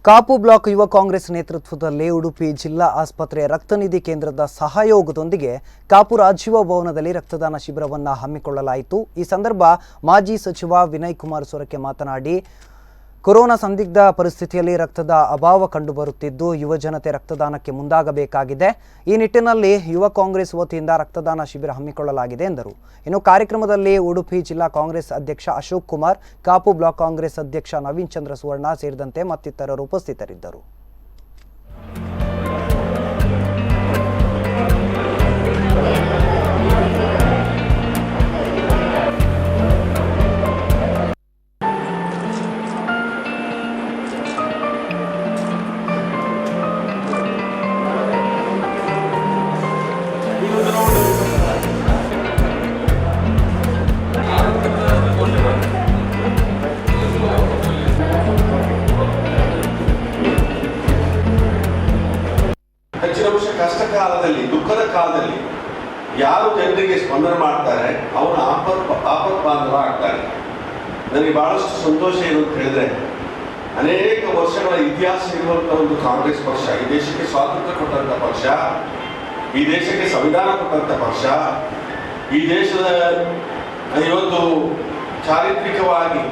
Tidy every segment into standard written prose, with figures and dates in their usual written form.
Kapu block ಯುವ ಕಾಂಗ್ರೆಸ್ ನೇತೃತ್ವದಲ್ಲಿ ಉಡುಪಿ ಜಿಲ್ಲಾ ಆಸ್ಪತ್ರೆಯ ರಕ್ತನಿಧಿ ಕೇಂದ್ರದ ಸಹಯೋಗದೊಂದಿಗೆ ಕಾಪು ರಾಜೀವ ಭವನದಲ್ಲಿ ರಕ್ತದಾನ ಶಿಬಿರವನ್ನು ಹಮ್ಮಿಕೊಳ್ಳಲಾಯಿತು। ಈ ಸಂದರ್ಭ ಮಾಜಿ ಸಚಿವ ವಿನಯ್ ಕುಮಾರ್ ಸೊರಕೆ ಮಾತನಾಡಿ, ಕೊರೋನಾ ಸಂದಿಗ್ಧ ಪರಿಸ್ಥಿತಿಯಲ್ಲಿ ರಕ್ತದ ಅಭಾವ ಕಂಡುಬರುತ್ತಿದ್ದು ಯುವ ಜನತೆ ರಕ್ತದಾನಕ್ಕೆ ಮುಂದಾಗಬೇಕಾಗಿದೆ। ಈ ನಿಟ್ಟಿನಲ್ಲಿ ಯುವ ಕಾಂಗ್ರೆಸ್ ವತಿಯಿಂದ ರಕ್ತದಾನ ಶಿಬಿರ ಹಮ್ಮಿಕೊಳ್ಳಲಾಗಿದೆ ಎಂದರು। ಇನ್ನು ಕಾರ್ಯಕ್ರಮದಲ್ಲಿ ಉಡುಪಿ ಜಿಲ್ಲಾ ಕಾಂಗ್ರೆಸ್ ಅಧ್ಯಕ್ಷ ಅಶೋಕ್ ಕುಮಾರ್, ಕಾಪು ಬ್ಲಾಕ್ ಕಾಂಗ್ರೆಸ್ ಅಧ್ಯಕ್ಷ ನವೀನ್ ಚಂದ್ರ ಸುವರ್ಣ ಸೇರಿದಂತೆ ಮತ್ತಿತರರು ಉಪಸ್ಥಿತರಿದ್ದರು। ಹೆಚ್ಚಿನ ವರ್ಷ ಕಷ್ಟ ಕಾಲದಲ್ಲಿ, ದುಃಖದ ಕಾಲದಲ್ಲಿ ಯಾರು ಜನರಿಗೆ ಸ್ಪಂದನೆ ಮಾಡ್ತಾರೆ ಅವರು ಆಪತ್ ಬಾಂಧವ ಆಗ್ತಾರೆ। ನನಗೆ ಬಹಳಷ್ಟು ಸಂತೋಷ ಏನು ಅಂತ ಹೇಳಿದ್ರೆ, ಅನೇಕ ವರ್ಷಗಳ ಇತಿಹಾಸ ಇರುವಂತಹ ಒಂದು ಕಾಂಗ್ರೆಸ್ ಪಕ್ಷ, ಈ ದೇಶಕ್ಕೆ ಸ್ವಾತಂತ್ರ್ಯ ಕೊಟ್ಟಂತ ಪಕ್ಷ, ಈ ದೇಶಕ್ಕೆ ಸಂವಿಧಾನ ಕೊಟ್ಟಂತ ಪಕ್ಷ, ಈ ದೇಶದ ಇವತ್ತು ಚಾರಿತ್ರಿಕವಾಗಿ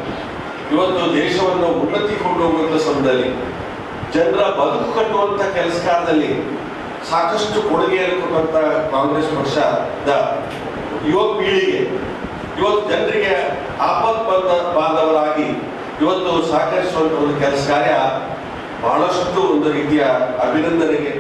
ಇವತ್ತು ದೇಶವನ್ನು ಉನ್ನತಿ ಕೊಂಡೋಗುವಂಥ ಸಮಯದಲ್ಲಿ ಜನರ ಬದುಕು ಕಟ್ಟುವಂಥ ಕೆಲಸ ಕಾರ್ಯದಲ್ಲಿ ಸಾಕಷ್ಟು ಕೊಡುಗೆಯನ್ನು ಕೊಟ್ಟಂತ ಕಾಂಗ್ರೆಸ್ ಪಕ್ಷದ ಯುವ ಪೀಳಿಗೆ ಇವತ್ತು ಜನರಿಗೆ ಆಪತ್ ಬಾಂಧವರಾಗಿ ಇವತ್ತು ಸಹಕರಿಸುವಂತ ಒಂದು ಕೆಲಸ ಕಾರ್ಯ ಬಹಳಷ್ಟು ಒಂದು ರೀತಿಯ ಅಭಿನಂದನೆಗೆ